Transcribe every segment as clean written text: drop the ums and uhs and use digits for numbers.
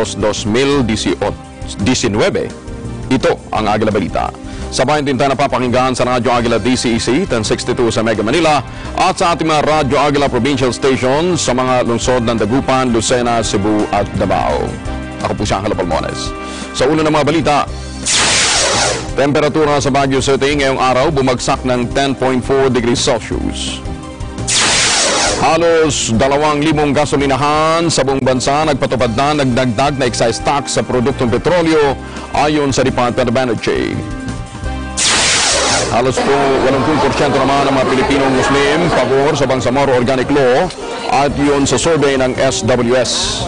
2, 2019. Ito ang Agila Balita. Sabayan din tayo napapakinggan sa Radyo Agila DCEC 1062 sa Mega Manila at sa ating mga Radyo Agila Provincial Station sa mga lungsod ng Dagupan, Lucena, Cebu at Davao. Ako po siya, Angelo Palmones. Sa una ng mga balita, temperatura sa Baguio City ngayong araw bumagsak ng 10.4 degrees Celsius. Halos 2,000 gasolinahan sa buong bansa nagpatupad na nagdagdag na excise tax sa produktong petrolyo ayon sa Department of Energy. Halos po 80% naman ng mga Pilipinong Muslim pabor sa Bangsamoro Organic Law at yun sa survey ng SWS.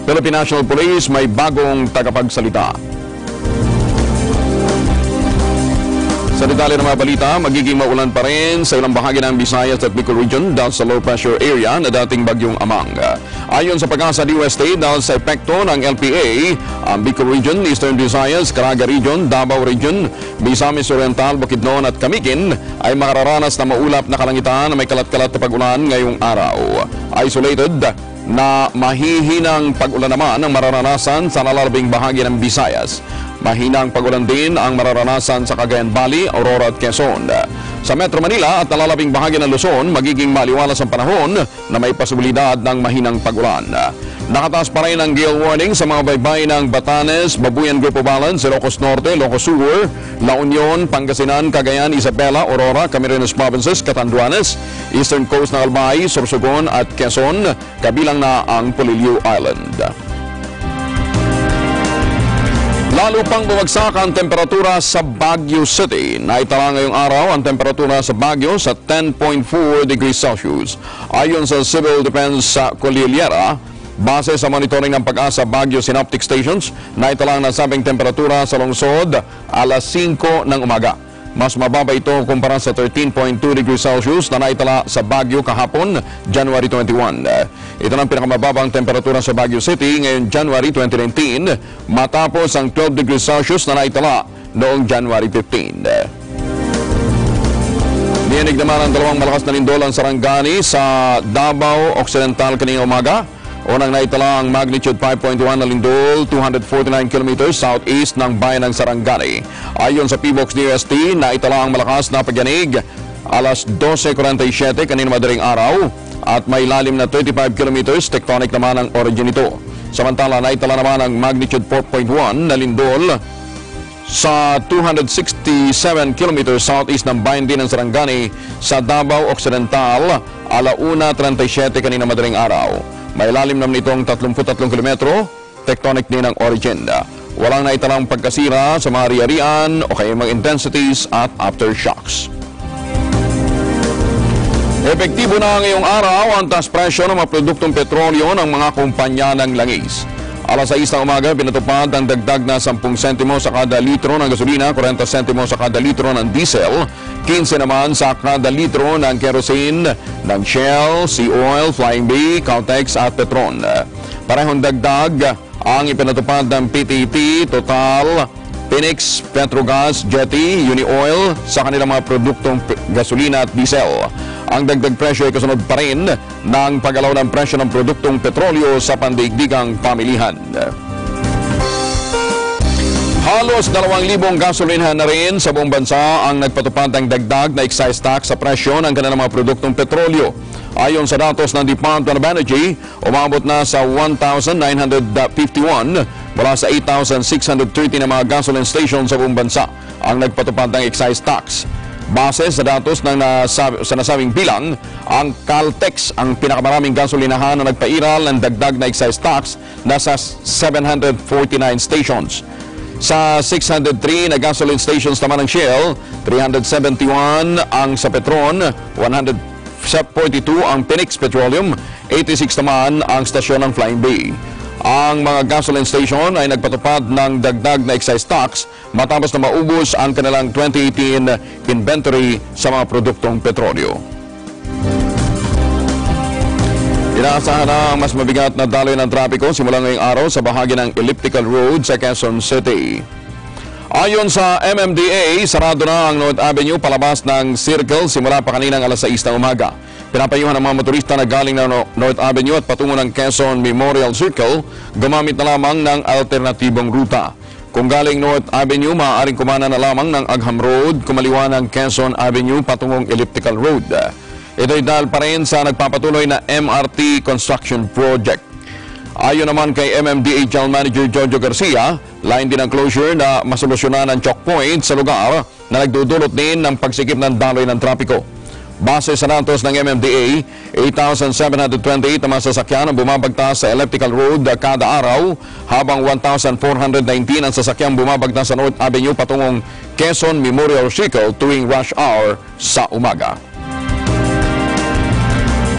Philippine National Police may bagong tagapagsalita. Sa detalye ng mga balita, magiging maulan pa rin sa ilang bahagi ng Visayas at Bicol Region dahil sa low pressure area na dating bagyong Amang. Ayon sa pag-asa DOST, dahil sa epekto ng LPA, ang Bicol Region, Eastern Visayas, Caraga Region, Davao Region, Misamis Oriental, Bukidnon at Camiquin ay makararanas na maulap na kalangitan na may kalat-kalat na pag-ulan ngayong araw. Isolated na mahihinang pag-ulan naman ang mararanasan sa nalalabing bahagi ng Visayas. Mahinang pag-ulan din ang mararanasan sa Cagayan Valley, Aurora at Quezon. Sa Metro Manila at nalalabing bahagi ng Luzon, magiging maliwalas ang panahon na may posibilidad ng mahinang pag-ulan. Nakataas pa rin ang gale warning sa mga baybay ng Batanes, Babuyan Group of Islands, Ilocos Norte, Ilocos Sur, La Union, Pangasinan, Cagayan, Isabela, Aurora, Camarines Provinces, Catanduanes, Eastern Coast ng Albay, Sorsogon at Quezon, kabilang na ang Polillo Island. Lalo pang bumagsak ang temperatura sa Baguio City. Naitala ngayong araw ang temperatura sa Baguio sa 10.4 degrees Celsius. Ayon sa Civil Defense Cordillera, base sa monitoring ng Pag-asa Baguio Synoptic Stations, naitala ang nasabing temperatura sa lungsod alas 5 ng umaga. Mas mababa ito kumpara sa 13.2 degrees Celsius na naitala sa Baguio kahapon, January 21. Ito ang pinakamababang temperatura sa Baguio City ngayon January 2019 matapos ang 12 degrees Celsius na naitala noong January 15. Niyanig naman ang dalawang malakas na lindol ang Sarangani sa Davao Occidental kanina umaga. Unang naitala ang magnitude 5.1 na lindol, 249 km southeast ng bayan ng Sarangani. Ayon sa PBOX DOST, naitala ang malakas na pagyanig alas 12:47 kanina madaling araw at may lalim na 35 km, tectonic naman ang origin nito. Samantala, naitala naman ang magnitude 4.1 na lindol sa 267 km southeast ng bayan din ng Sarangani sa Davao Occidental, alauna 37 kanina madaling araw. May lalim naman itong 33 kilometro, tectonic din ang origin. Walang naitalang pagkasira sa mga ari-arian o kaya mga intensities at aftershocks. Epektibo na ngayong araw ang taas presyo ng mga produktong petrolyo ng mga kumpanya ng langis. Alas 6 ng umaga, pinatupad ang dagdag na 10 sentimo sa kada litro ng gasolina, 40 sentimo sa kada litro ng diesel, 15 naman sa kada litro ng kerosene, ng Shell, Sea Oil, Flying Bee, Caltex at Petron. Parehong dagdag ang ipinatupad ng PTT, Total, Phoenix, Petrogas, Jetty, Unioil sa kanilang mga produktong gasolina at diesel. Ang dagdag presyo ay kasunod pa rin ng paggalaw ng presyo ng produktong petrolyo sa pandaigdigang pamilihan. Halos 2,000 gasolinahan na rin sa buong bansa ang nagpatupad ng dagdag na excise tax sa presyo ng kanilang mga produktong petrolyo. Ayon sa datos ng Department of Energy, umabot na sa 1,951 mula sa 8,630 na mga gasoline stations sa buong bansa ang nagpatupad ng excise tax. Base sa datos ng nasabing bilang, ang Caltex ang pinakamaraming gasolinahan na nagpairal ng dagdag na excise tax na sa 749 stations. Sa 603 na gasoline stations naman ng Shell, 371 ang sa Petron, 142 ang Phoenix Petroleum, 86 naman ang stasyon ng Flying Bee. Ang mga gasoline station ay nagpatupad ng dagdag na excise tax matapos na maubos ang kanilang 2018 inventory sa mga produktong petrolyo. Inaasahan na ang mas mabigat na daloy ng trapiko simula ngayong araw sa bahagi ng Elliptical Road sa Quezon City. Ayon sa MMDA, sarado na ang North Avenue palabas ng Circle simula pa kaninang alas 6 ng umaga. Pinapayuhan ng mga motorista na galing na North Avenue at patungo ng Quezon Memorial Circle, gumamit na lamang ng alternatibong ruta. Kung galing North Avenue, maaaring kumana na lamang ng Agham Road, kumaliwa ng Quezon Avenue patungong Elliptical Road. Ito'y dahil pa rin sa nagpapatuloy na MRT construction project. Ayon naman kay MMDHL Manager Jojo Garcia, lain din ang closure na masolusyonan ang choke point sa lugar na nagdudulot din ng pagsikip ng daloy ng trapiko. Base sa datos ng MMDA, 8,728 na mga sasakyan ang bumabagtas sa Elliptical Road kada araw, habang 1,419 ang sasakyang bumabagtas sa North Avenue patungong Quezon Memorial Circle tuwing rush hour sa umaga.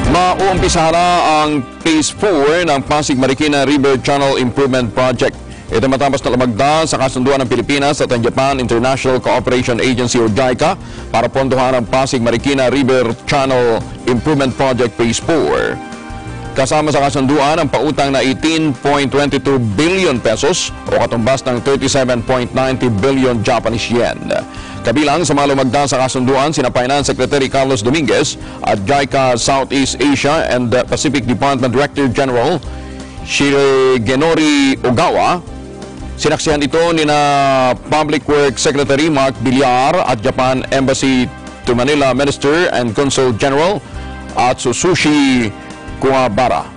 Mauumpisa na ang Phase 4 ng Pasig Marikina River Channel Improvement Project. Ito matapos na lumagda sa kasunduan ng Pilipinas at ang Japan International Cooperation Agency o JICA para pondohan ang Pasig Marikina River Channel Improvement Project Phase 4. Kasama sa kasunduan ang pautang na 18.22 billion pesos o katumbas ng 37.90 billion Japanese yen. Kabilang sa mga lumagda sa kasunduan sina Finance Secretary Carlos Dominguez at JICA Southeast Asia and Pacific Department Director General Shigenori Ogawa. Sinaksihan ito ni na Public Works Secretary Mark Villar at Japan Embassy to Manila Minister and Consul General at Susushi Kuwabara.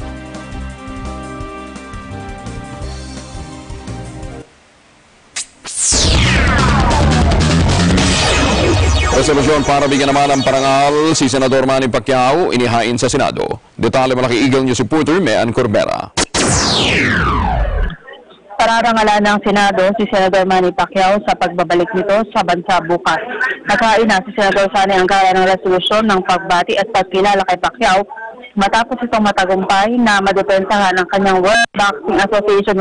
Resolusyon para bigyan naman ng parangal si Senador Manny Pacquiao inihain sa Senado. Detalye malaki Eagle News reporter Mean Corbera. Pararangalan ng Senado si Senador Manny Pacquiao sa pagbabalik nito sa bansa bukas. Nakain na si Senador Sani Angara ng resolusyon ng pagbati at pagkilala kay Pacquiao matapos itong matagumpay na madepensahan ng kanyang World Boxing Association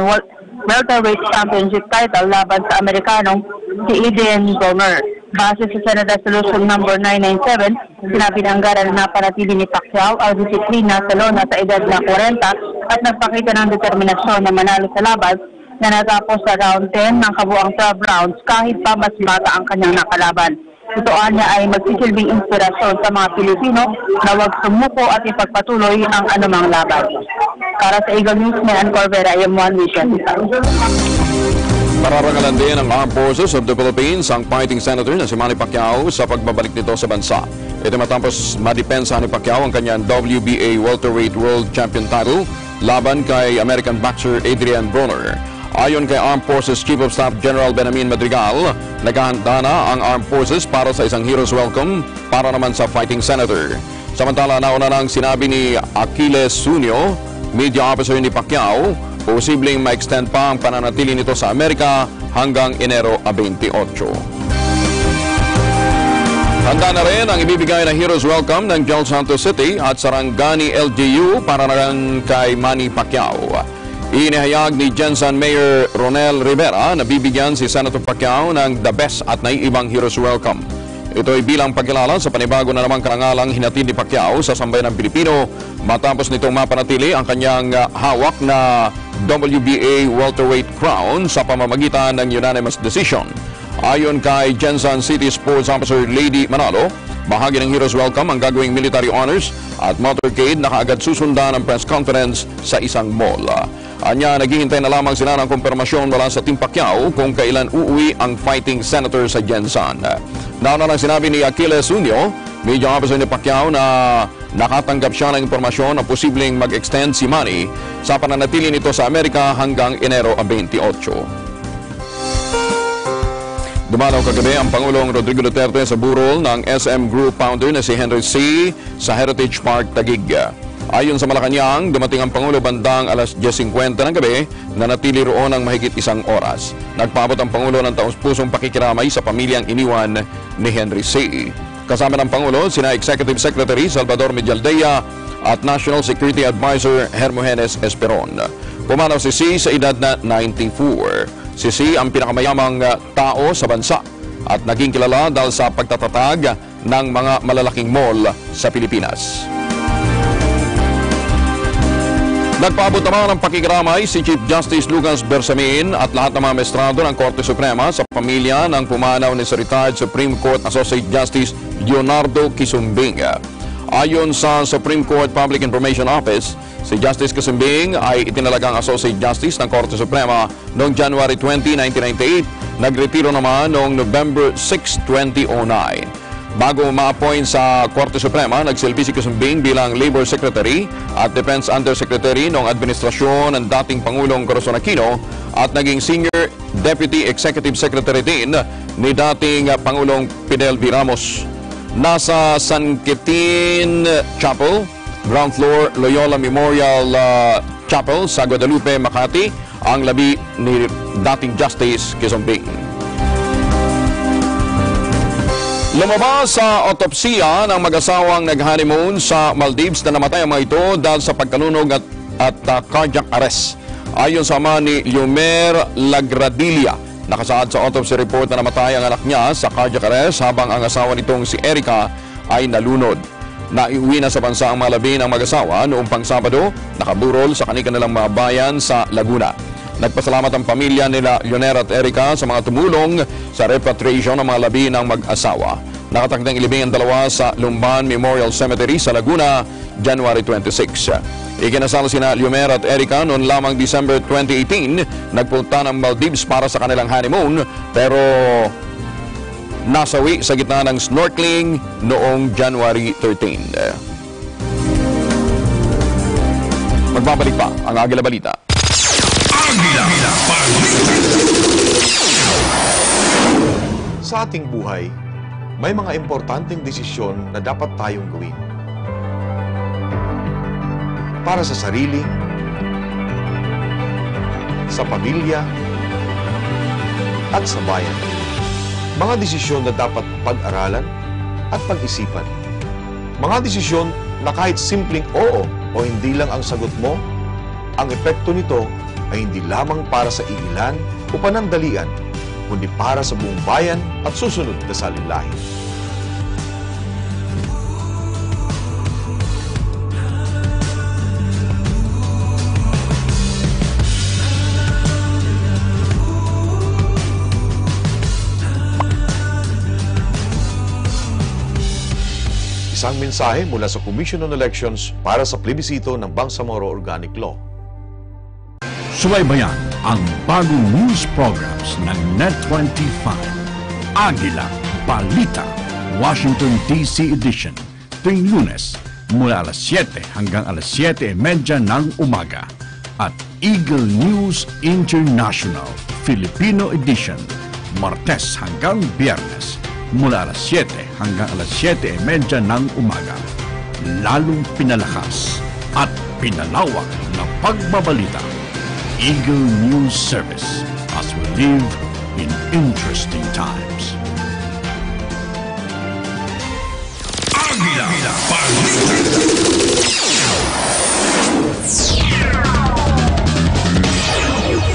Welterweight Championship title laban sa Amerikanong si Adrian Broner. Base sa Senate Resolution No. 997, sinabi ng Angara na napanatili ni Pacquiao ang disiplina sa lona sa edad na 40 at nagpakita ng determinasyon na manalo sa laban na natapos sa round 10 ng kabuang 12 rounds kahit pa mas bata ang kanyang nakalaban. Ito niya ay magsisilbing inspirasyon sa mga Pilipino na huwag sumuko at ipagpatuloy ang anumang laban. Para sa Eagle News, Mean Corbera, AM1 Mission. Pararangalan din ng Armed Forces of the Philippines ang fighting senator na si Manny Pacquiao sa pagbabalik nito sa bansa. Ito matapos madepensa ni Pacquiao ang kanyang WBA Welterweight World Champion title laban kay American boxer Adrian Broner. Ayon kay Armed Forces Chief of Staff General Benjamin Madrigal, naghahanda na ang Armed Forces para sa isang hero's welcome para naman sa fighting senator. Samantala, nauna nang sinabi ni Agila, media officer ni Pacquiao, posibleng ma-extend pa ang pananatili nito sa Amerika hanggang Enero 28. Handa na rin ang ibibigay na hero's welcome ng Del Santos City at Sarangani LGU para naman kay Manny Pacquiao. Inihayag ni Jensen Mayor Ronel Rivera na bibigyan si Senator Pacquiao ng the best at naiibang hero's welcome. Ito ay bilang pagkilala sa panibago na namang karangalang hinatid ni Pacquiao sa sambayanang Pilipino matapos nitong mapanatili ang kanyang hawak na WBA welterweight crown sa pamamagitan ng unanimous decision. Ayon kay Jensen City Sports Officer Lady Manalo, bahagi ng hero's welcome ang gagawing military honors at motorcade na kaagad susundan ng press conference sa isang mall. Anya, naghihintay na lamang sila ng kumpirmasyon mula sa Team Pacquiao kung kailan uuwi ang fighting senator sa Jensen. Nauna lang sinabi ni Agila, media officer ni Pacquiao, na nakatanggap siya ng impormasyon na posibleng mag-extend si Manny sa pananatili nito sa Amerika hanggang Enero 28. Dumalaw kagabi ang Pangulong Rodrigo Duterte sa burol ng SM Group founder na si Henry C. sa Heritage Park, Taguig. Ayon sa Malacanang, dumating ang Pangulo bandang alas 10:50 ng gabi na natili roon ng mahigit isang oras. Nagpaabot ang Pangulo ng taos-pusong pakikiramay sa pamilyang iniwan ni Henry C. Kasama ng Pangulo sina Executive Secretary Salvador Medialdea at National Security Advisor Hermogenes Esperon. Pumanaw si C sa edad na 94. Si C ang pinakamayamang tao sa bansa at naging kilala dahil sa pagtatatag ng mga malalaking mall sa Pilipinas. Nagpaabot naman ng pakikiramay si Chief Justice Lucas Bersamin at lahat ng mga maestrado ng Korte Suprema sa pamilya ng pumanaw ni retired Supreme Court Associate Justice Leonardo Quisumbing. Ayon sa Supreme Court Public Information Office, si Justice Kasimbing ay itinalagang Associate Justice ng Korte Suprema noong January 20, 1998. Nagretiro naman noong November 6, 2009. Bago ma-appoint sa Korte Suprema, nagsilbi si Kasimbing bilang Labor Secretary at Defense Undersecretary noong administrasyon ng dating Pangulong Corazon Aquino at naging Senior Deputy Executive Secretary din ni dating Pangulong Fidel V. Ramos. Nasa San Quintin Chapel, ground floor Loyola Memorial Chapel sa Guadalupe, Makati, ang labi ni dating Justice Kasimbing. Lumabas sa otopsiya ng mag-asawang nag-honeymoon sa Maldives na namatay ang mga ito dahil sa pagkanunog at cardiac arrest. Ayon sa ama ni Liomer Lagradilia, nakasaad sa autopsy report na namatay ang anak niya sa cardiac arrest habang ang asawa nitong si Erica ay nalunod. Naiuwi na sa bansa ang malabi ng mag-asawa noong pang-Sabado, nakaburol sa kanilang mga bayan sa Laguna. Nagpasalamat ang pamilya nila Leonera at Erica sa mga tumulong sa repatriation ng mga labi ng mag-asawa. Nakatakdang ilibing ang dalawa sa Lumban Memorial Cemetery sa Laguna, January 26. Ikinasal sina Leonera at Erica noong lamang December 2018. Nagpunta ng Maldives para sa kanilang honeymoon pero nasawi sa gitna ng snorkeling noong January 13. Magbabalik pa ang Agila Balita. Sa ating buhay, may mga importanteng desisyon na dapat tayong gawin. Para sa sarili, sa pamilya, at sa bayan. Mga desisyon na dapat pag-aralan at pag-isipan. Mga desisyon na kahit simpleng oo o hindi lang ang sagot mo, ang epekto nito ay hindi lamang para sa iilan o panandalian, kundi para sa buong bayan at susunod na salinlahi. Isang mensahe mula sa Commission on Elections para sa plebisito ng Bangsamoro Organic Law. Subaybayan ang bagong news programs ng Net25. Agila, Balita, Washington DC Edition. Tuwing Lunes, mula alas 7 hanggang alas 7:30 ng umaga. At Eagle News International, Filipino Edition. Martes hanggang Biyernes, mula alas 7 hanggang alas 7:30 ng umaga. Lalong pinalakas at pinalawak na pagbabalita. Eagle News Service as we live in interesting times. Agila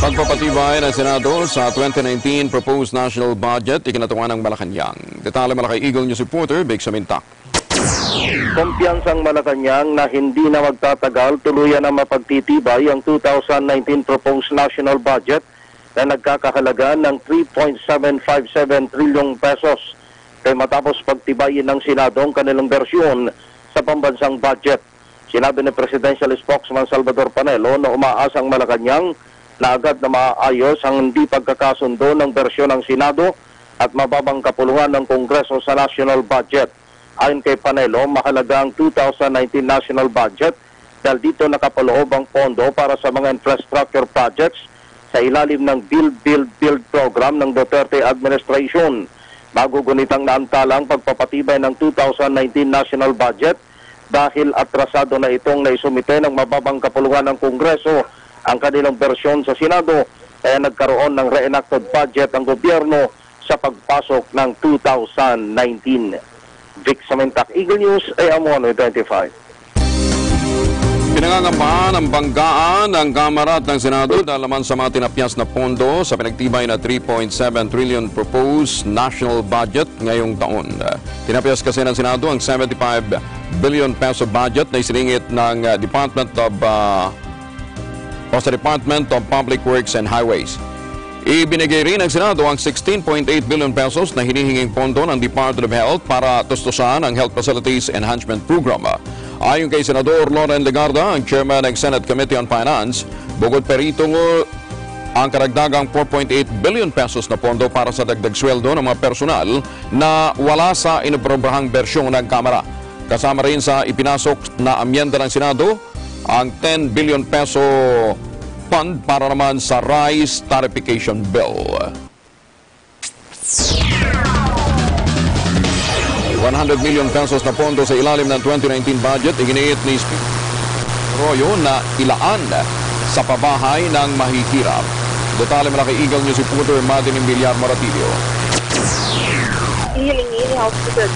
Pagpapatibay ng Senado sa 2019 Proposed National Budget, ikinatawan ng Malacanang. Detalye mula kay Eagle News reporter, Big Samintak. Kumpiyansang Malacanang na hindi na magtatagal, tuluyan na mapagtitibay ang 2019 Proposed National Budget na nagkakahalaga ng 3.757 trilyong pesos. Kaya matapos pagtibayin ng Senado ang kanilang bersyon sa pambansang budget. Sinabi ni Presidential Spokesman Salvador Panelo na umaasang Malacanang na agad na maayos ang hindi pagkakasundo ng bersyon ng Senado at mababang kapulungan ng Kongreso sa national budget. Ayon kay Panelo, mahalaga ang 2019 national budget dahil dito nakapaloob ang pondo para sa mga infrastructure projects sa ilalim ng Build program ng Duterte administration. Magugunitang naantalang pagpapatibay ng 2019 national budget dahil atrasado na itong naisumite ng mababang kapulungan ng Kongreso ang kanilang bersyon sa Senado, kaya nagkaroon ng reenacted budget ang gobyerno sa pagpasok ng 2019. Vic Samintak, Eagle News, AM 125. Pinangangampahan ang banggaan ng Kamara at ng Senado dahil naman sa mga tinapyas na pondo sa pinagtibay na 3.7 trillion proposed national budget ngayong taon. Tinapyas kasi ng Senado ang 75 billion peso budget na isiningit ng Department of Public Works and Highways. Ibinigay rin ng Senado ang 16.8 billion pesos na hinihinging pondo ng Department of Health para tustusan ang Health Facilities Enhancement Program. Ayon kay Senador Loren Legarda, ang chairman ng Senate Committee on Finance, bukod pa rito ang karagdagang 4.8 billion pesos na pondo para sa dagdag sweldo ng mga personal na wala sa inoprobrahang bersyon ng Kamara. Kasama rin sa ipinasok na amyenda ng Senado ang 10 billion peso fund para naman sa Rice Tarification Bill. 100 million pesos na pondo sa ilalim ng 2019 budget iginiit ni Speaker Arroyo na ilaan sa pabahay ng mahihirap. Detalye mula kay Eagle News reporter Madeline Villar Moratillo. Ihilingi ni House Speaker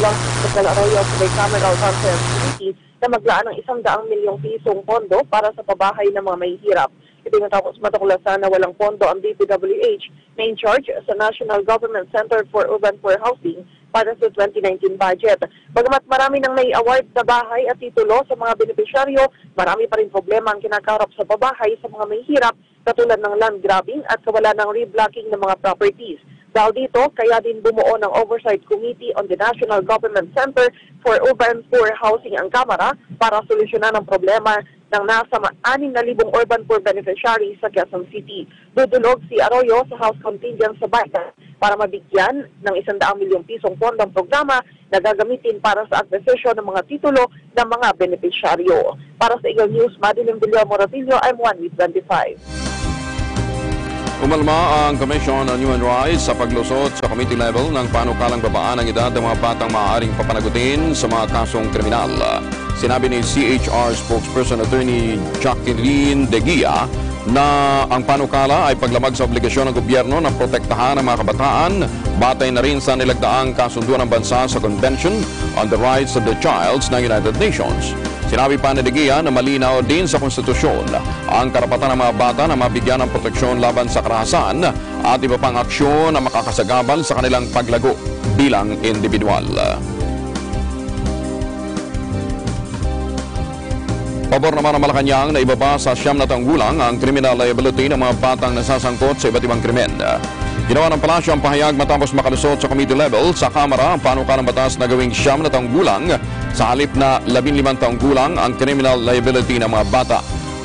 Arroyo sa Bicameral Conference Committee na maglaan ng 100 milyong pisong pondo para sa pabahay ng mga mahihirap. Itinatapos matuklasan na walang pondo ang DPWH na in charge sa National Government Center for Urban Poor Housing para sa 2019 budget. Bagamat marami nang may award na bahay at titulo sa mga benepisyaryo, marami pa rin problema ang kinakaharap sa pabahay sa mga mahihirap katulad ng land grabbing at kawalan ng reblocking ng mga properties. Dahil dito, kaya din bumuo ng Oversight Committee on the National Government Center for Urban Poor Housing ang Kamara para solusyonan ang problema ng nasa 6,000 urban poor beneficiaries sa Quezon City. Dudulog si Arroyo sa House Contingent sa Balita para mabigyan ng 100 milyong pisong pondong programa na gagamitin para sa acquisition ng mga titulo ng mga beneficiaryo. Para sa Eagle News, Madeline Villar Moratillo, I'm 1-25. Umalma ang Commission on Human Rights sa paglusot sa committee level ng panukalang babaan ng edad ng mga batang maaaring papanagutin sa mga kasong kriminal. Sinabi ni CHR spokesperson Attorney Jacqueline Agila na ang panukala ay paglamag sa obligasyon ng gobyerno na protektahan ang mga kabataan, batay na rin sa nilagdaang kasunduan ng bansa sa Convention on the Rights of the Child ng United Nations. Sinabi pa ni Agila na malinaw din sa konstitusyon ang karapatan ng mga bata na mabigyan ng proteksyon laban sa karahasan at iba pang aksyon na makakasagabal sa kanilang paglago bilang individual. Pabor naman ng Malacanang na ibaba sa 9 na taong gulang ang criminal liability ng mga batang nasasangkot sa iba't ibang krimen. Ginawa ng palasyo ang pahayag matapos makalusot sa committee level sa Kamara ang panukalang batas na gawing 9 na taong gulang sa halip na 15 taong gulang ang criminal liability ng mga bata.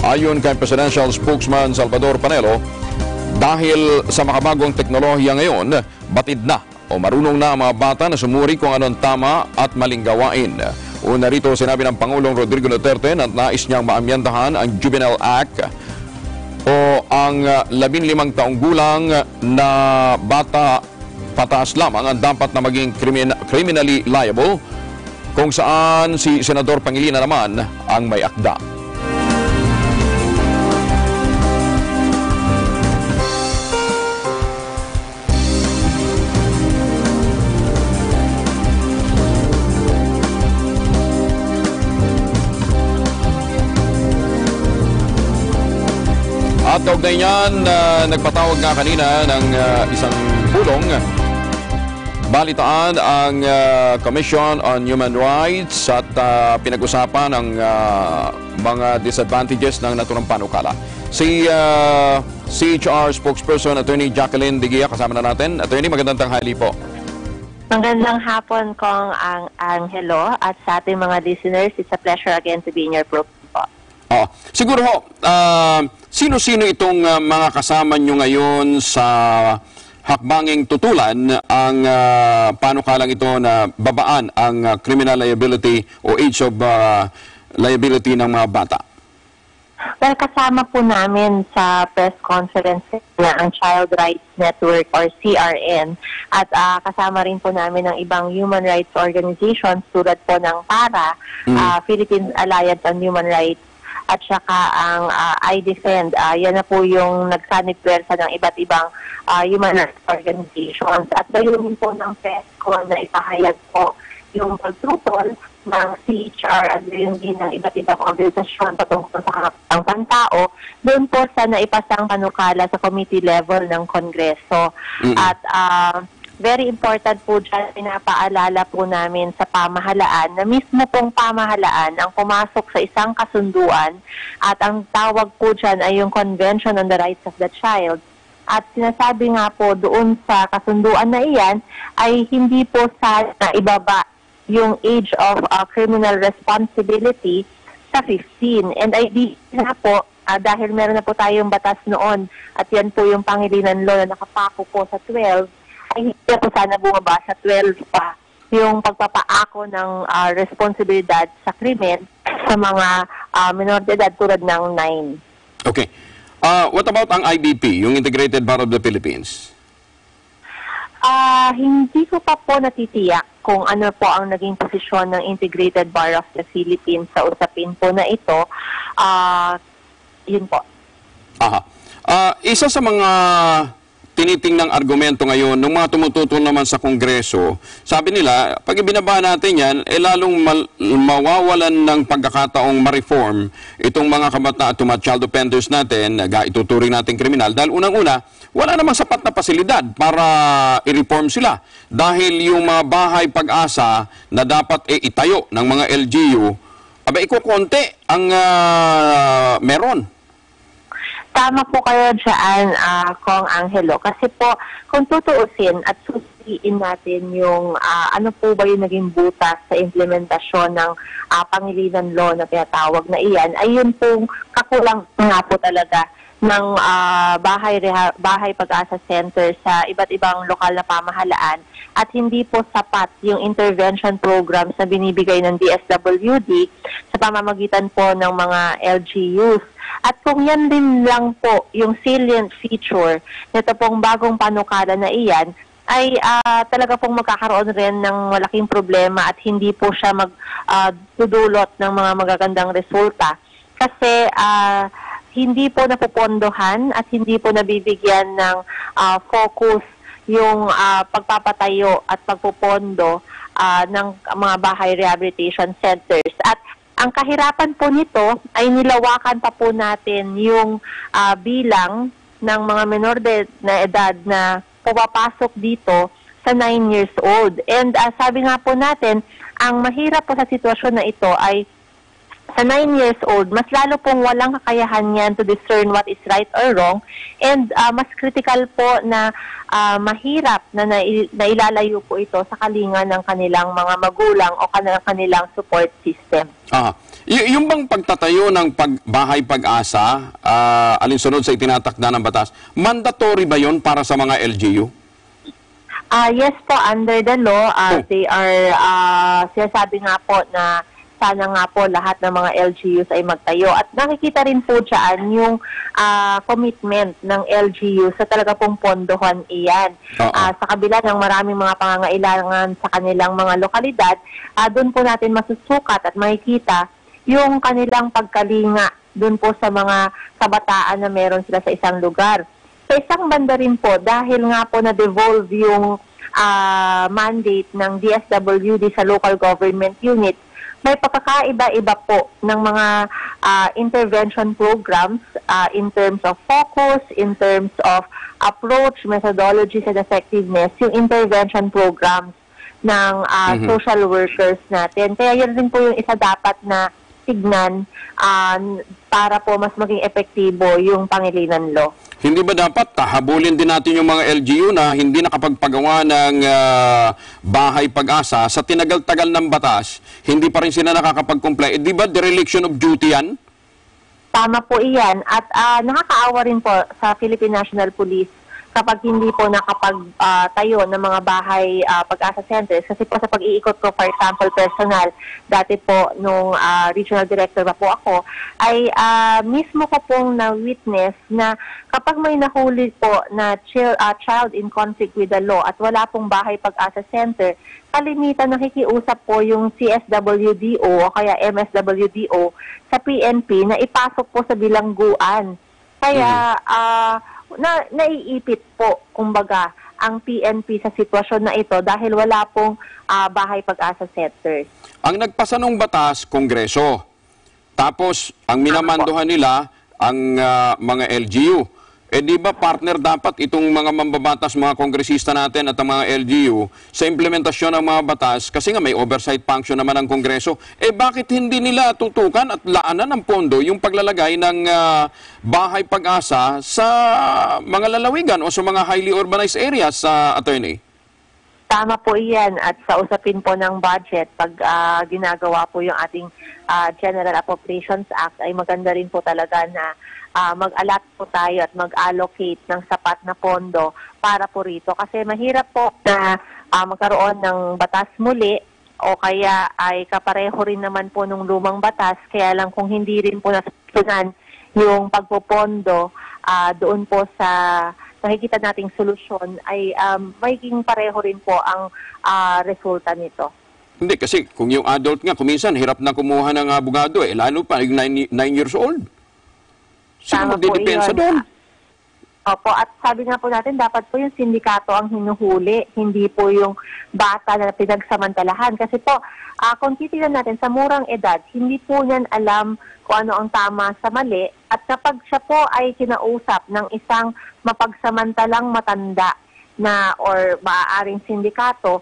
Ayon kay Presidential Spokesman Salvador Panelo, dahil sa makabagong teknolohiya ngayon, batid na o marunong na ang mga bata na sumuri kung anong tama at maling gawain. Una rito, sinabi ng Pangulong Rodrigo Duterte na nais niyang maamyandahan ang Juvenile Act o ang 15 taong gulang na bata pataas lamang ang dapat na maging criminally liable, kung saan si Senador Pangilinan naman ang may akda. At kaugnay niyan, nagpatawag nga kanina ng isang pulong balitaan ang Commission on Human Rights at pinag-usapan ang mga disadvantages ng naturang panukala. Si CHR spokesperson Attorney Jacqueline Agila kasama na natin. Attorney, magandang tanghali po. Magandang hapon kong ang Angelo at sa ating mga listeners. It's a pleasure again to be in your program po. Siguro ho, sino-sino itong mga kasama nyo ngayon sa hakbanging tutulan ang panukalang ito na babaan ang criminal liability o age of liability ng mga bata? Well, kasama po namin sa press conference na ang Child Rights Network or CRN at kasama rin po namin ng ibang human rights organizations tulad po ng PARA, Philippine Alliance on Human Rights, at saka ang I Defend. Yan na po yung nagsanib-pwersa ng iba't ibang human rights organizations. At gayunin po ng PESCO na ipahayag po yung pagtutol ng CHR at gayon din ng iba't ibang organisasyon patungkol sa karapatang pantao, doon po sa naipasang panukala sa committee level ng Kongreso. At very important po dyan, pinapaalala po namin sa pamahalaan na mismo pong pamahalaan ang pumasok sa isang kasunduan at ang tawag po dyan ay yung Convention on the Rights of the Child At sinasabi nga po doon sa kasunduan na iyan ay hindi po sana ibaba yung age of criminal responsibility sa 15. And I di na po, dahil meron na po tayong batas noon at yan po yung Pangilinan Law na nakapako po sa 12, ay hindi po sana bumaba sa 12 pa yung pagpapaako ng responsibilidad sa krimen sa mga minor de edad tulad ng 9. Okay. What about ang IBP, yung Integrated Bar of the Philippines? Hindi ko pa po natitiyak kung ano po ang naging posisyon ng Integrated Bar of the Philippines sa usapin po na ito. Yun po. Aha. Isa sa mga tinitingnang argumento ngayon ng mga tumututo naman sa Kongreso, sabi nila, pag ibinaba natin yan, lalong mawawalan ng pagkakataong ma-reform itong mga kabataan at mga child offenders natin, ituturing natin kriminal, dahil unang-una, wala namang sapat na pasilidad para i-reform sila. Dahil yung mga bahay pag-asa na dapat itayo ng mga LGU, ikukonti ang meron. Tama po kayo dyan, Kong Angelo. Kasi po, kung tutuusin at susiin natin yung ano po ba yung naging butas sa implementasyon ng Pangilinan Law na tinatawag na iyan, ay yun pong kakulang nga po talaga ng bahay pag-asa center sa iba't ibang lokal na pamahalaan at hindi po sapat yung intervention programs na binibigay ng DSWD sa pamamagitan po ng mga LGUs. At kung yan din lang po yung salient feature nito pong bagong panukala na iyan, ay talaga pong magkakaroon rin ng malaking problema at hindi po siya magdudulot ng mga magagandang resulta. Kasi hindi po napupondohan at hindi po nabibigyan ng focus yung pagpapatayo at pagpupondo ng mga bahay rehabilitation centers. At ang kahirapan po nito ay nilawakan pa po natin yung bilang ng mga menor na edad na pumapasok dito sa 9 years old. And sabi nga po natin, ang mahirap po sa sitwasyon na ito ay sa 9 years old, mas lalo pong walang kakayahan yan to discern what is right or wrong. And mas critical po na mahirap na nailalayo po ito sa kalinga ng kanilang mga magulang o kanilang support system. Yung bang pagtatayo ng bahay pag-asa, alinsunod sa itinatakda ng batas, mandatory ba yon para sa mga LGU? Yes po, under the law, they are, sinasabi nga po na sana nga po lahat ng mga LGUs ay magtayo. At nakikita rin po dyan yung commitment ng LGU sa talaga pong pondohan iyan. Sa kabila ng maraming mga pangangailangan sa kanilang mga lokalidad, doon po natin masusukat at makikita yung kanilang pagkalinga doon po sa mga kabataan na meron sila sa isang lugar. Sa isang banda rin po, dahil nga po na-devolve yung mandate ng DSWD sa local government unit, may pagkakaiba-iba po ng mga intervention programs in terms of focus, in terms of approach, methodologies, and effectiveness, yung intervention programs ng social workers natin. Kaya yan rin po yung isa dapat na tignan para po mas maging epektibo yung Pangilinan Law. Hindi ba dapat habulin din natin yung mga LGU na hindi nakapagpagawa ng bahay pag-asa sa tinagal-tagal ng batas, hindi pa rin sila nakakapag-comply? Di ba dereliction of duty yan? Tama po iyan. At nakakaawa rin po sa Philippine National Police kapag hindi po nakapagtayo ng mga bahay pag-asa centers. Kasi po sa pag-iikot ko, for example, personal, dati po nung regional director pa po ako, ay mismo ko pong na-witness na kapag may nahuli po na child in conflict with the law at wala pong bahay pag-asa center, kalimitan nakikiusap po yung CSWDO o kaya MSWDO sa PNP na ipasok po sa bilangguan. Kaya naiipit po, kumbaga, ang PNP sa sitwasyon na ito dahil wala pong bahay pag-asa centers. Ang nagpasa ng batas, Kongreso. Tapos, ang minamanduhan nila, ang mga LGU. Eh di ba partner dapat itong mga mambabatas, mga kongresista natin at ang mga LGU sa implementasyon ng mga batas kasi nga may oversight function naman ng Kongreso. Eh bakit hindi nila tutukan at laanan ng pondo yung paglalagay ng bahay pag-asa sa mga lalawigan o sa mga highly urbanized areas, attorney? Tama po iyan at sa usapin po ng budget, pag ginagawa po yung ating General Appropriations Act, ay maganda rin po talaga na mag-allot po tayo at mag-allocate ng sapat na pondo para po rito. Kasi mahirap po na magkaroon ng batas muli o kaya ay kapareho rin naman po nung lumang batas. Kaya lang kung hindi rin po nasusunan yung pagpopondo doon po sa nakikita nating solusyon ay magiging pareho rin po ang resulta nito. Hindi, kasi kung yung adult nga, kuminsan, hirap na kumuha ng abogado lalo pa, 9 years old. Sino magdidepensa doon? Opo, at sabi nga po natin, dapat po yung sindikato ang hinuhuli, hindi po yung bata na pinagsamantalahan. Kasi po, kung titignan natin sa murang edad, hindi po niyan alam kung ano ang tama sa mali. At kapag siya po ay kinausap ng isang mapagsamantalang matanda na or maaaring sindikato,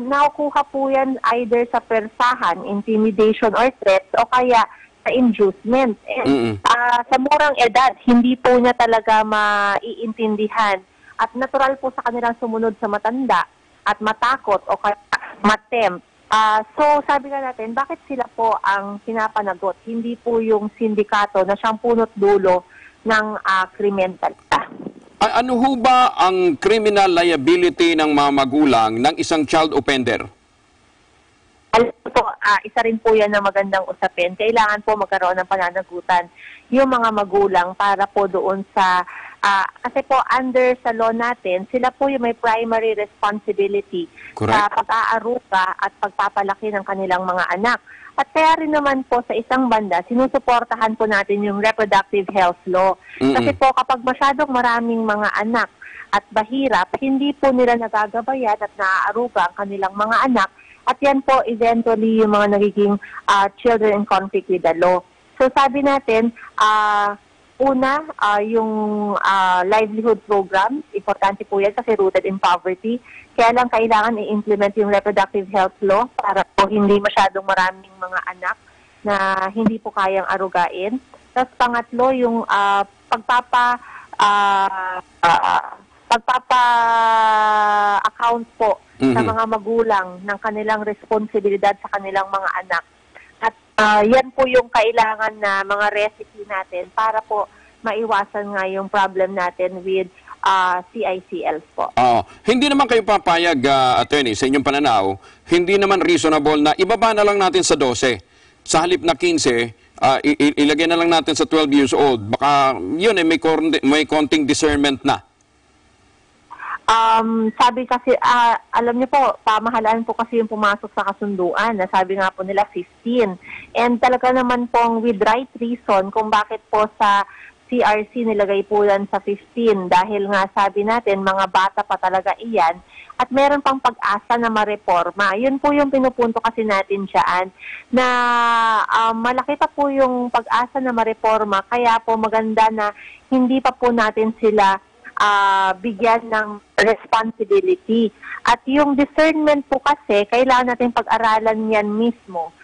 nakukuha po yan either sa persahan, intimidation or threats o kaya sa inducement. Sa murang edad, hindi po niya talaga maiintindihan at natural po sa kanilang sumunod sa matanda at matakot o kaya matempt. So sabi nga natin, bakit sila po ang pinapanagot? Hindi po yung sindikato na siyang punot dulo ng krimen talaga. Ano ho ba ang criminal liability ng mga magulang ng isang child offender? Alam po, isa rin po yan na magandang usapin. Kailangan po magkaroon ng pananagutan yung mga magulang para po doon sa, kasi po under sa law natin, sila po yung may primary responsibility sa pag-aaruga at pagpapalaki ng kanilang mga anak. At kaya rin naman po sa isang banda, sinusuportahan po natin yung reproductive health law. Kasi po kapag masyadong maraming mga anak at bahirap, hindi po nila nagagabayan at naaaruga ang kanilang mga anak. At yan po, eventually, yung mga nagiging children in conflict with the law. So sabi natin, una, yung livelihood program, importante po yan kasi rooted in poverty. Kaya lang kailangan i-implement yung reproductive health law para po hindi masyadong maraming mga anak na hindi po kayang arugain. Tapos pangatlo, yung pagpapa-account po sa mga magulang ng kanilang responsibilidad sa kanilang mga anak. At yan po yung kailangan na mga recipe natin para po maiwasan nga yung problem natin with CICLs po. Hindi naman kayo papayag, attorney, sa inyong pananaw, hindi naman reasonable na ibaba na lang natin sa 12. Sa halip na 15, ilagay na lang natin sa 12 years old. Baka yun may konting discernment na. Sabi kasi, alam niyo po, pamahalaan po kasi yung pumasok sa kasunduan na sabi nga po nila 15. And talaga naman pong with right reason kung bakit po sa CRC nilagay po yan sa 15 dahil nga sabi natin mga bata pa talaga iyan at meron pang pag-asa na mareforma. Yun po yung pinupunto kasi natin dyan na malaki pa po yung pag-asa na mareforma kaya po maganda na hindi pa po natin sila bigyan ng responsibility. At yung discernment po kasi, kailangan natin pag-aralan yan mismo.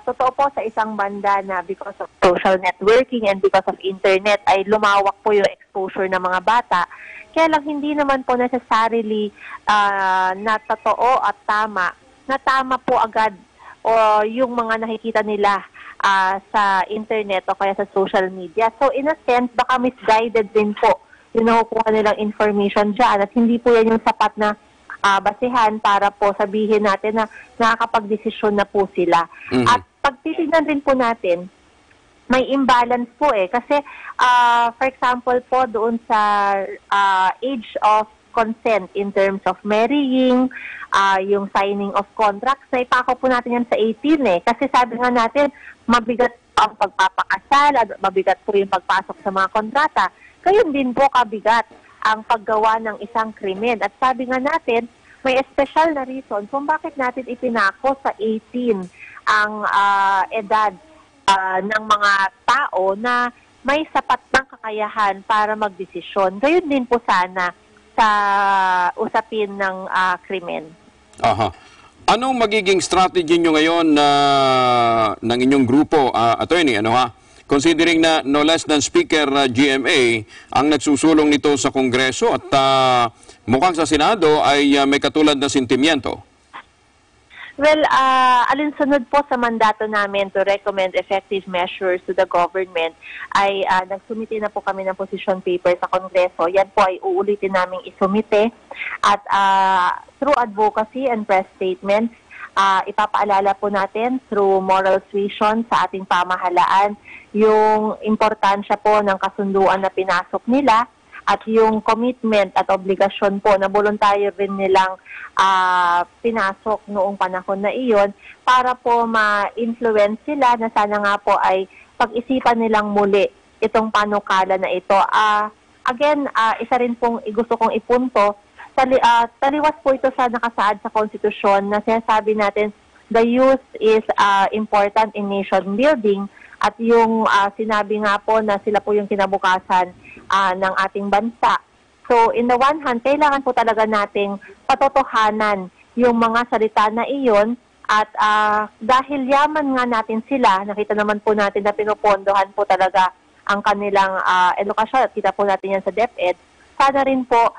Totoo po sa isang banda na because of social networking and because of internet ay lumawak po yung exposure ng mga bata. Kaya lang hindi naman po necessarily na totoo at tama po agad o yung mga nakikita nila sa internet o kaya sa social media. So in a sense, baka misguided din po yung nakukuha nilang information dyan at hindi po yan yung sapat na basihan para po sabihin natin na nakakapag-desisyon na po sila. At pag titignan din po natin, may imbalance po kasi for example po doon sa age of consent in terms of marrying, yung signing of contracts, na ipako po natin yan sa 18 kasi sabi nga natin, mabigat ang pagpapakasal, mabigat po yung pagpasok sa mga kontrata. Gayon din po kabigat ang paggawa ng isang krimen. At sabi nga natin, may special na reason kung bakit natin ipinako sa 18 ang edad ng mga tao na may sapat ng kakayahan para magdesisyon. Gayon din po sana sa usapin ng krimen. Aha. Anong magiging strategy nyo ngayon ng inyong grupo, attorney, ano ha? Considering na no less than Speaker GMA ang nagsusulong nito sa Kongreso at mukhang sa Senado ay may katulad na sentimiento. Well, alinsunod po sa mandato namin to recommend effective measures to the government ay nagsumite na po kami ng position paper sa Kongreso. Yan po ay uulitin namin isumite at through advocacy and press statements, ipapaalala po natin through moral suasion sa ating pamahalaan yung importansya po ng kasunduan na pinasok nila at yung commitment at obligasyon po na voluntaryo rin nilang pinasok noong panahon na iyon para po ma-influence sila na sana nga po ay pag-isipan nilang muli itong panukala na ito. Again, isa rin pong gusto kong ipunto, taliwas po ito sa nakasaad sa konstitusyon na sinasabi natin the youth is important in nation building at yung sinabi nga po na sila po yung kinabukasan ng ating bansa. So, in the one hand, kailangan po talaga nating patotohanan yung mga salita na iyon at dahil yaman nga natin sila, nakita naman po natin na pinupondohan po talaga ang kanilang edukasyon at kita po natin yan sa DepEd, sana rin po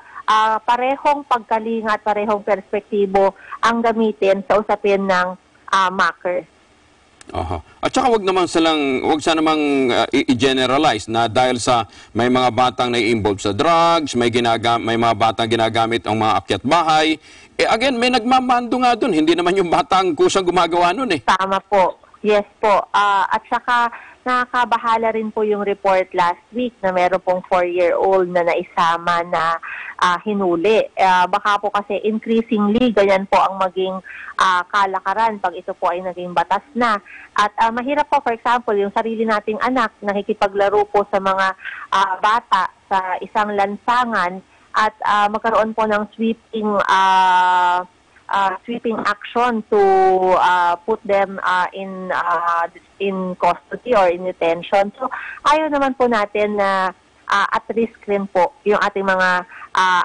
parehong pagkalinga at parehong perspektibo ang gamitin sa usapin ng MACR. Aha. At saka wag sana namang i-generalize na dahil sa may mga batang na-involved sa drugs, may mga batang ginagamit ang mga akyat bahay. Again, may nagmamando nga doon. Hindi naman yung batang kusang gumagawa nun eh. Tama po. Yes po. At saka nakakabahala rin po yung report last week na meron pong 4-year-old na naisama na hinuli. Baka po kasi increasingly ganyan po ang maging kalakaran pag ito po ay naging batas na. At mahirap po, for example, yung sarili nating anak nakikipaglaro po sa mga bata sa isang lansangan at magkaroon po ng sweeping action to put them in custody or in detention. So, ayaw naman po natin na at risk rin po yung ating mga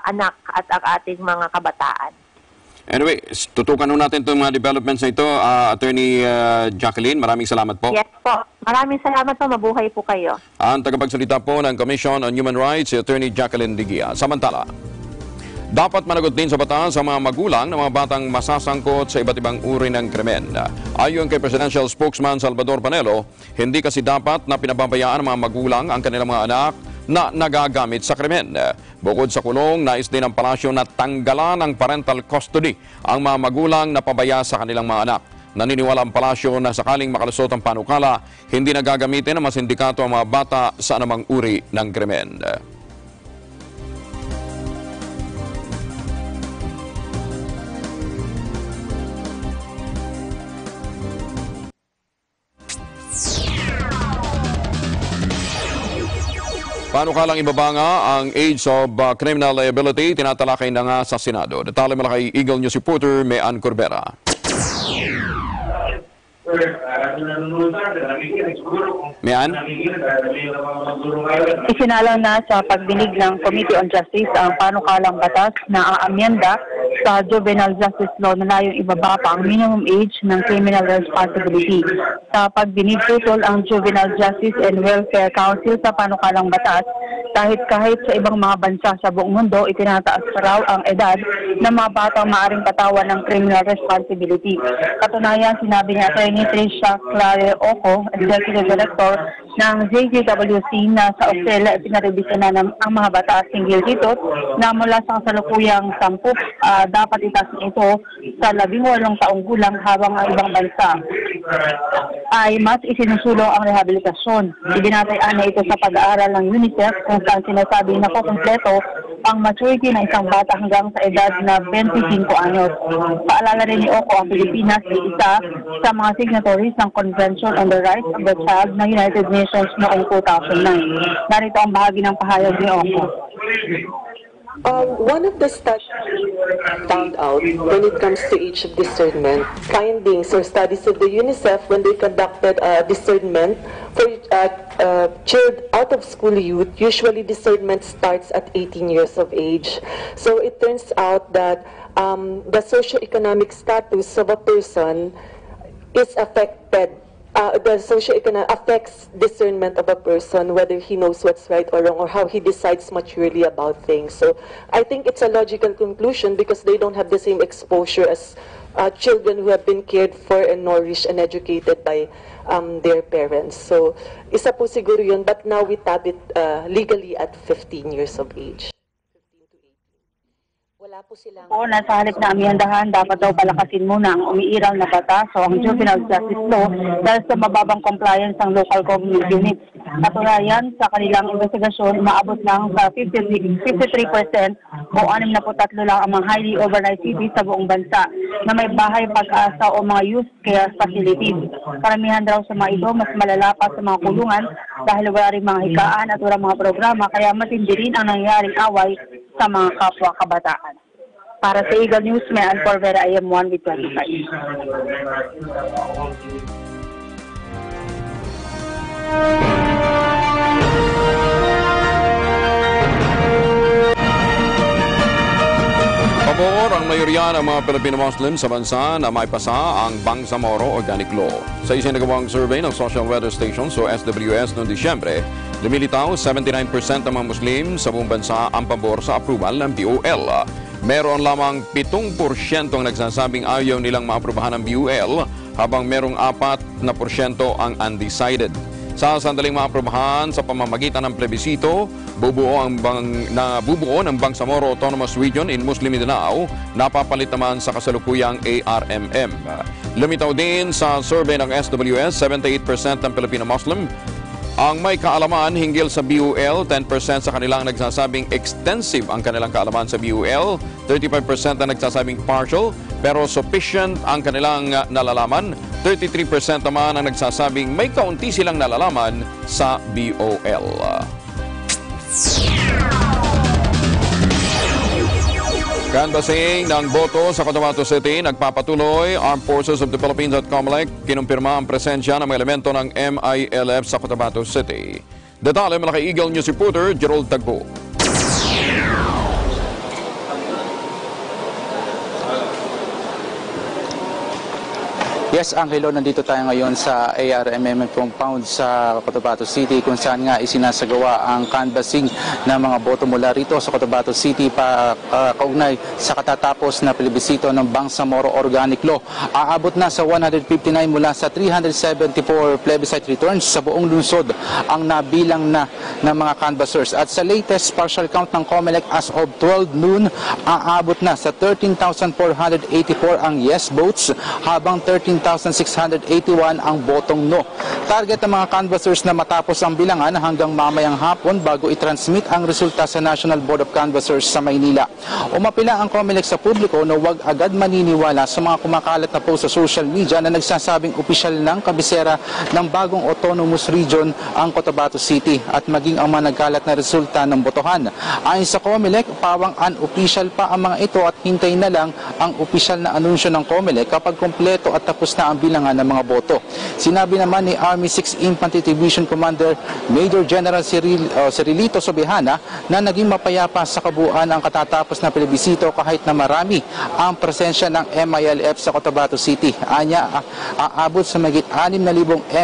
anak at ang ating mga kabataan. Anyway, tutukan natin itong mga developments na ito. Attorney Jacqueline, maraming salamat po. Yes po. Maraming salamat po. Mabuhay po kayo. Ang tagapagsalita po ng Commission on Human Rights, si Attorney Jacqueline Digia. Samantala, dapat managot din sa batas sa mga magulang ng mga batang masasangkot sa iba't ibang uri ng krimen. Ayon kay Presidential Spokesman Salvador Panelo, hindi kasi dapat na pinababayaan ng mga magulang ang kanilang mga anak na nagagamit sa krimen. Bukod sa kulong, nais din ng palasyo na tanggalan ng parental custody ang mga magulang na pabaya sa kanilang mga anak. Naniniwala ang palasyo na sakaling makalusot ang panukala, hindi na gagamitin ng mga sindikato ang mga bata sa anumang uri ng krimen. Paano kalang ibaba nga ang age of criminal liability, tinatalakay na nga sa Senado. Detalye mula kay Eagle News reporter Mean Corbera. Mean? Isinalaw na sa pagdinig ng Committee on Justice ang panukalang batas na aamyenda sa Juvenile Justice Law na layong ibaba pa ang minimum age ng criminal responsibility. Sa pagdinig tutol ang Juvenile Justice and Welfare Council sa panukalang batas, kahit sa ibang mga bansa sa buong mundo, itinataas raw ang edad ng mga batang maaaring patawan ng criminal responsibility. Katunayan, sinabi ni Atty. Tricia Clare Oco, Executive Director ng JJWC na sa Australia, pinarebisyon na ang mga batas hinggil dito na mula sa kasalukuyang 10, dapat itaas ito sa 18 taong gulang habang ang ibang bansa ay mas isinusulong ang rehabilitasyon. Ibinatayaan na ito sa pag-aaral ng UNICEF kung saan sinasabi na kumpleto ang maturity ng isang bata hanggang sa edad na 25 anyos. Paalala rin ni Oco, ang Pilipinas ay isa sa mga signatories ng Convention on the Rights of the Child ng United Nations noong 2009. Narito ang bahagi ng pahayag ni Oco. One of the studies found out when it comes to age of discernment. Findings or studies of the UNICEF when they conducted discernment for out of school youth, usually discernment starts at 18 years of age. So it turns out that the socioeconomic status of a person is affected. The socioeconomic affects discernment of a person, whether he knows what's right or wrong, or how he decides maturely about things. So I think it's a logical conclusion because they don't have the same exposure as children who have been cared for and nourished and educated by their parents. So isa po siguro yun, but now we tab it legally at 15 years of age. Wala po silang... Nasa halip na amyandahan, dapat daw palakasin muna ang umiiral na batas o ang juvenile justice law dahil sa mababang compliance ng local government units. Katunayan, sa kanilang investigasyon, maabot lang sa 53% o 63 lang ang mga highly organized cities sa buong bansa na may bahay pag-asa o mga youth care facilities. Karamihan daw sa mga ito, mas malala pa sa mga kulungan dahil wala rin mga higaan at wala mga programa, kaya matindi rin ang nangyaring away sa mga kapwa kabataan. Para sa Eagle News, may Ann Corvera, IM1 with 25. Pabor ang mayorya ng mga Pilipino Muslim sa bansa na may pasa ang Bangsamoro Organic Law. Sa isinagawang survey ng Social Weather Station o SWS noong Disyembre, lumilitaw 79% ng mga Muslim sa buong bansa ang pabor sa approval ng BOL. Meron lamang 7% ang nagsasabing ayaw nilang maaprubahan ng BOL, habang merong 4% ang undecided. Sa sandaling maaprubahan sa pamamagitan ng plebisito, bubuo ng Bangsamoro Autonomous Region in Muslim Mindanao, napapalit naman sa kasalukuyang ARMM. Lumitaw din sa survey ng SWS, 78% ng Filipino Muslim ang may kaalaman hinggil sa BUL, 10% sa kanilang nagsasabing extensive ang kanilang kaalaman sa BUL, 35% ang nagsasabing partial pero sufficient ang kanilang nalalaman, 33% naman ang nagsasabing may kaunti silang nalalaman sa BOL. Canvassing ng boto sa Cotabato City nagpapatuloy. Armed Forces of the Philippines at COMELEC kinumpirma ang presensya ng mga elemento ng MILF sa Cotabato City. Detalye mula kay Eagle News reporter Gerald Tagbo. Yes, Angelo, nandito tayo ngayon sa ARMM compound sa Cotabato City kung saan nga isinasagawa ang canvassing ng mga boto mula rito sa Cotabato City kaugnay sa katatapos na plebisito ng Bangsamoro Organic Law. Aabot na sa 159 mula sa 374 plebiscite returns sa buong lungsod ang nabilang na ng mga canvassers. At sa latest partial count ng COMELEC as of 12 noon, aabot na sa 13,484 ang yes votes habang 13,681 ang botong no. Target ng mga canvassers na matapos ang bilangan hanggang mamayang hapon bago i-transmit ang resulta sa National Board of Canvassers sa Maynila. Umapila ang COMELEC sa publiko na huwag agad maniniwala sa mga kumakalat na post sa social media na nagsasabing opisyal ng kabisera ng bagong autonomous region ang Cotabato City at maging ang mga nagkalat na resulta ng botohan. Ayon sa COMELEC, pawang unofficial pa ang mga ito at hintay na lang ang opisyal na anunsyo ng COMELEC kapag kompleto at tapos na ang bilangan ng mga boto. Sinabi naman ni Army 6 Infantry Division Commander Major General Cirilito Sobihana na naging mapayapa sa kabuuan ang katatapos na plebisito kahit na marami ang presensya ng MILF sa Cotabato City. Anya, aabot sa mahigit 6,000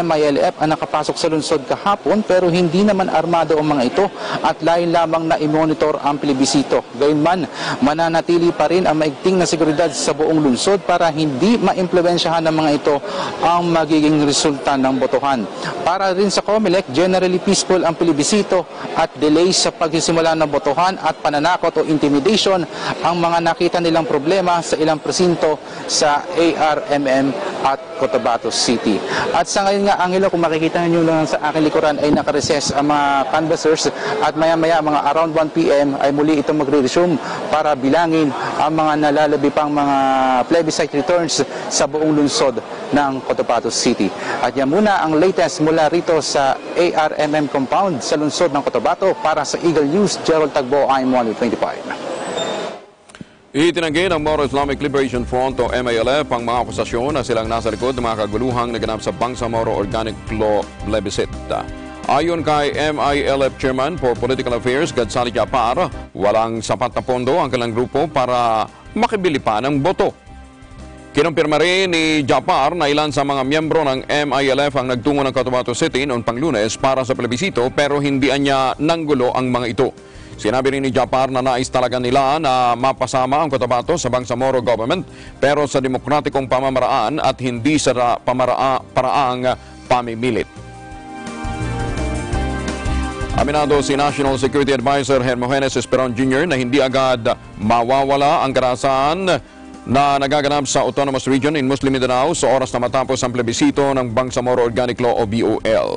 MILF ang nakapasok sa lungsod kahapon pero hindi naman armado ang mga ito at layo lamang na i-monitor ang plebisito. Gayunman, mananatili pa rin ang maigting na seguridad sa buong lungsod para hindi ma-impluwensyahan ng mga ito ang magiging resulta ng botohan. Para rin sa COMELEC, generally peaceful ang plebisito at delays sa pagsisimula ng botohan at pananakot o intimidation ang mga nakita nilang problema sa ilang presinto sa ARMM at Cotabato City. At sa ngayon nga, Angelo, kung makikita nyo lang sa aking likuran ay nakareses ang mga canvassers at maya-maya mga around 1 p.m. ay muli itong magre-resume para bilangin ang mga nalalabi pang mga plebiscite returns sa buong lungsod ng Cotabato City. At yan muna ang latest mula rito sa ARMM compound sa lungsod ng Cotabato. Para sa Eagle News, Gerald Tagbo, I'm 125. Itinanggi ng Moro Islamic Liberation Front o MILF ang mga akusasyon na silang nasa likod ng mga kaguluhang naganap sa Bangsamoro Organic Law Plebiscite. Ayon kay MILF Chairman for Political Affairs, Gadsali Japar, walang sapat na pondo ang kanilang grupo para makibili pa ng boto. Kinumpirma rin ni Japar na ilan sa mga miyembro ng MILF ang nagtungo ng Cotabato City noong Panglunes para sa plebisito pero hindi niya nanggulo ang mga ito. Sinabi rin ni Japar na nais talaga nila na mapasama ang Cotabato sa Bangsamoro government pero sa demokratikong pamamaraan at hindi sa paraang pamimilit. Aminado si National Security Advisor Hermogenes Esperon Jr. na hindi agad mawawala ang karahasan na nagaganap sa Autonomous Region in Muslim Mindanao sa oras na matapos ang plebisito ng Bangsamoro Organic Law o BOL.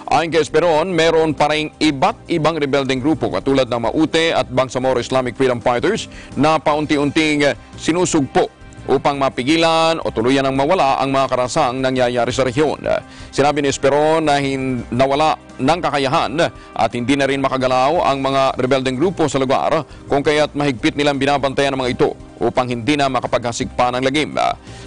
Ayon kay Esperon, meron pa rin iba't ibang rebelding grupo katulad ng Maute at Bangsamoro Islamic Freedom Fighters na paunti-unting sinusugpo upang mapigilan o tuluyan ng mawala ang mga karasang nangyayari sa rehiyon. Sinabi ni Esperon na nawala ng kakayahan at hindi na rin makagalaw ang mga rebelding grupo sa lugar kung kaya't mahigpit nilang binabantayan ang mga ito upang hindi na makapaghasigpa ng lagim.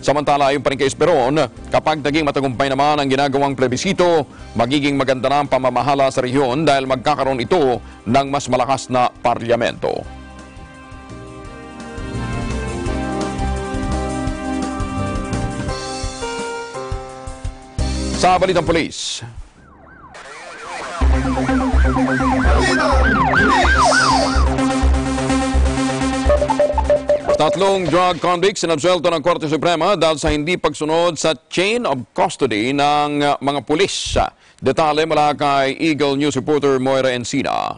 Samantala, ayon pa rin kay Esperon, kapag naging matagumpay naman ang ginagawang plebisito, magiging maganda na ang pamamahala sa rehiyon dahil magkakaroon ito ng mas malakas na parlamento. Sa Balitang Pulis. Tatlong drug convicts sinabsuelto ng Korte Suprema dahil sa hindi pagsunod sa chain of custody ng mga pulis. Detalye mula kay Eagle News reporter Moira Encina.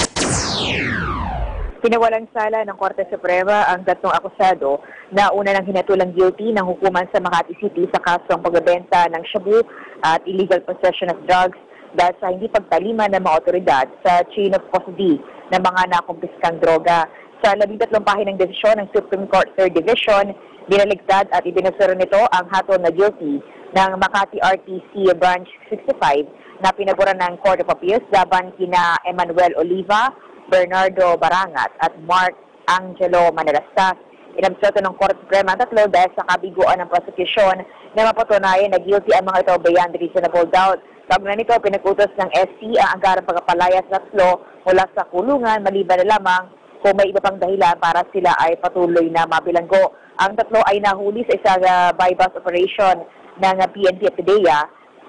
Pinawalang sala ng Korte Suprema ang tatlong akusado na una nang hinatulang guilty ng hukuman sa Makati City sa kasong pagbebenta ng shabu at illegal possession of drugs dahil sa hindi pagtalima ng mga otoridad sa chain of custody ng mga nakumpiskang droga. Sa 13 pahinang desisyon ng Supreme Court 3rd Division, binaligtad at ibinusuro nito ang hatol na guilty ng Makati RTC Branch 65 na pinabura ng Court of Appeals laban kina Emmanuel Oliva, Bernardo Barangat at Mark Angelo Manalastas. Inabsuelto ng Korte Suprema ang tatlo dahil sa kabiguan ng prosecution na mapatunayan na guilty ang mga ito beyond reasonable doubt. Kaugnay nito, pinag-utos ng SC ang anggarang pagkapalayas ng tatlo mula sa kulungan maliban na lamang kung may iba pang dahilan para sila ay patuloy na mabilanggo. Ang tatlo ay nahuli sa isang bypass operation ng PNP at PDEA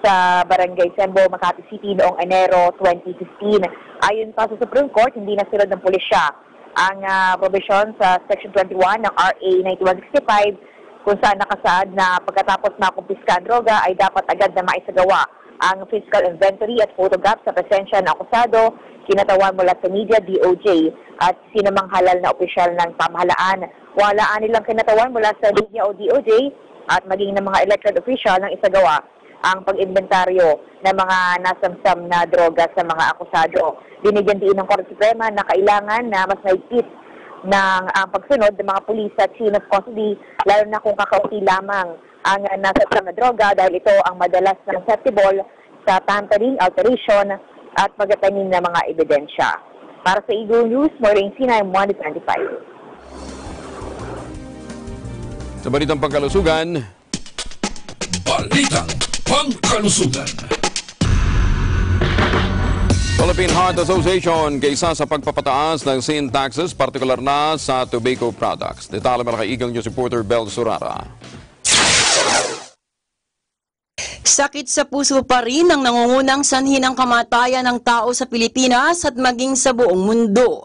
sa Barangay Sembo, Makati City noong Enero 2015. Ayon pa sa Supreme Court, hindi nasunod ng pulisya ang provision sa Section 21 ng RA 9165 kung saan nakasaad na pagkatapos makumpiska ang droga ay dapat agad na maisagawa ang physical inventory at photograph sa presensya ng akusado, kinatawan mula sa media, DOJ at sinamang halal na opisyal ng pamahalaan. Walaan nilang kinatawan mula sa media o DOJ at maging ng mga elected official ng isagawa ang pag-inventaryo ng mga nasamsam na droga sa mga akusado. Binigyan din ng Korte Suprema na kailangan na mas mahigpit ng pagsunod ng mga pulis sa chain of custody, lalo na kung kakaunti lamang ang nasamsam na droga dahil ito ang madalas na susceptible sa tampering, alteration at pagtatanim ng mga ebidensya. Para sa Eagle News, Maureen Sina, 125. Sa Balitang Pangkalusugan. Balitang Pangkalusugan. Philippine Heart Association kaisa sa pagpapataas ng sin taxes, partikular na sa tobacco products. Detalye mula kay Eagle News reporter Bel Surara. Sakit sa puso pa rin ang nangungunang sanhi ng kamatayan ng tao sa Pilipinas at maging sa buong mundo.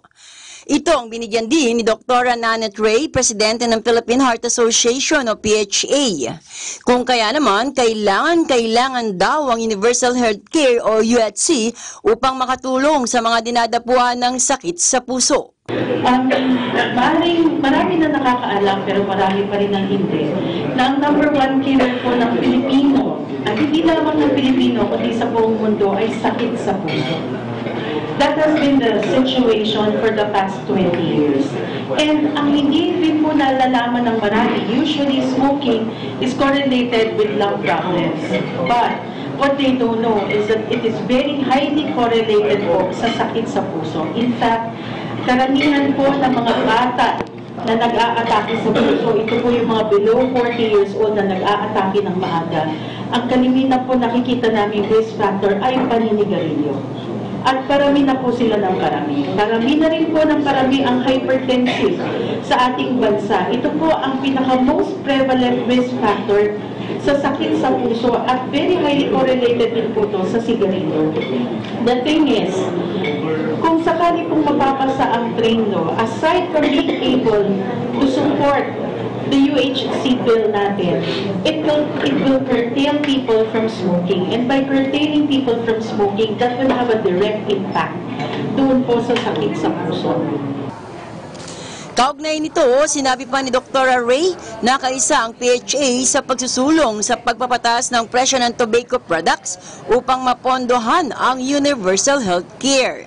Ito ang binigyan din ni Dr. Nanette Ray, Presidente ng Philippine Heart Association o PHA. Kung kaya naman, kailangan daw ang Universal Healthcare o UHC upang makatulong sa mga dinadapuan ng sakit sa puso. Marami na nakakaalam pero marami pa rin ang hindi na ang number one killer po ng Pilipino at hindi lamang ng Pilipino kundi sa buong mundo ay sakit sa puso. That has been the situation for the past 20 years. And ang hindi din po nalalaman ng marami, usually smoking is correlated with lung problems. But what they don't know is that it is very highly correlated po sa sakit sa puso. In fact, karamihan po ng mga bata na nag-aatake sa puso. Ito po yung mga below 40 years old na nag-aatake ng maaga. Ang kalimitan po nakikita namin risk factor ay paninigarilyo. At parami na po sila ng parami. Parami na rin po ng parami ang hypertensive sa ating bansa. Ito po ang pinaka-most prevalent risk factor sa sakit sa puso at very highly correlated din po ito sa sigarilyo. The thing is, kung sakali pong mapapasa ang train law, aside from being able to support the UHC bill natin, it will curtail people from smoking. And by curtailing people from smoking, that will have a direct impact doon po sa sakit sa puso. Kaugnay nito, sinabi pa ni Dr. Ray na kaisa ang PHA sa pagsusulong sa pagpapatas ng presyo ng tobacco products upang mapondohan ang universal health care.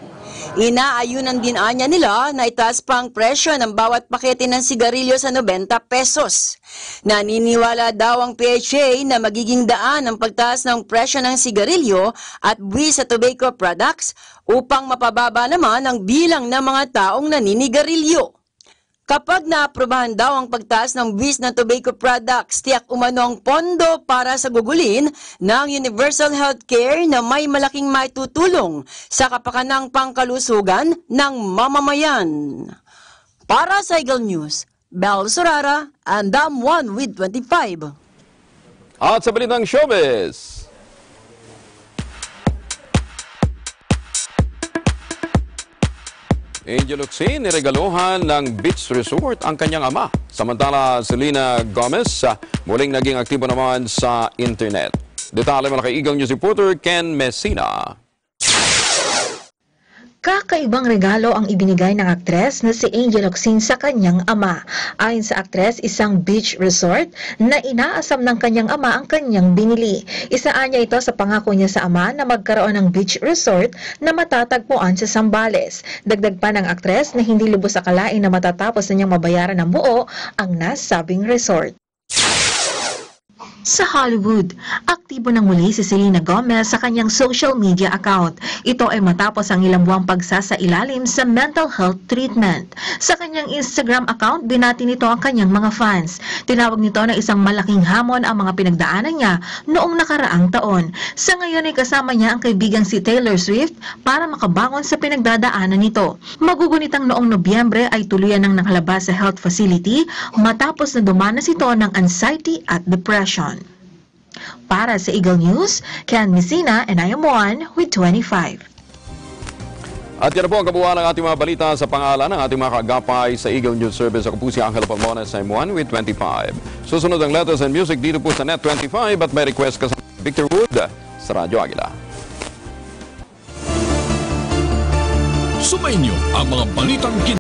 Inaayunan din anya nila na itaas pa ang presyo ng bawat pakete ng sigarilyo sa 90 pesos. Naniniwala daw ang PHA na magiging daan ang pagtaas ng presyo ng sigarilyo at buwis sa tobacco products upang mapababa naman ang bilang ng mga taong naninigarilyo. Kapag naaprubahan daw ang pagtaas ng buwis ng tobacco products, tiyak umano ang pondo para sa gugulin ng universal healthcare na may malaking maitutulong sa kapakanang pangkalusugan ng mamamayan. Para sa Eagle News, Bel Sorara, and I'm one with 25. At sa balitang showbiz, Angel Locsin niregaluhan ng beach resort ang kanyang ama. Samantala, Selena Gomez muling naging aktibo naman sa internet. Detalye mula kay Eagle News reporter Ken Messina. Kakaibang regalo ang ibinigay ng aktres na si Angel Locsin sa kanyang ama. Ayon sa aktres, isang beach resort na inaasam ng kanyang ama ang kanyang binili. Isaan niya ito sa pangako niya sa ama na magkaroon ng beach resort na matatagpuan sa Zambales. Dagdag pa ng aktres na hindi lubos akalain na matatapos na niyang mabayaran ng buo ang nasabing resort. Sa Hollywood, aktibo ng muli si Selena Gomez sa kanyang social media account. Ito ay matapos ang ilang buwang pagsasailalim sa mental health treatment. Sa kanyang Instagram account, binati nito ang kanyang mga fans. Tinawag nito na isang malaking hamon ang mga pinagdaanan niya noong nakaraang taon. Sa ngayon ay kasama niya ang kaibigang si Taylor Swift para makabangon sa pinagdadaanan nito. Magugunitang noong Nobyembre ay tuluyan ng nakalabas sa health facility matapos na dumanas ito ng anxiety at depression. Para sa Eagle News, Ken Messina, and I am one with 25. At yan po ang kabuuan ng ating mga balita sa pangalan ng ating mga kaagapay sa Eagle News Service. Ako po si Angela Palmones, I'm one with 25. Susunod ang letters and music dito po sa Net 25 at may request ka sa Victor Wood sa Radyo Agila. Sumainyo ang mga balitang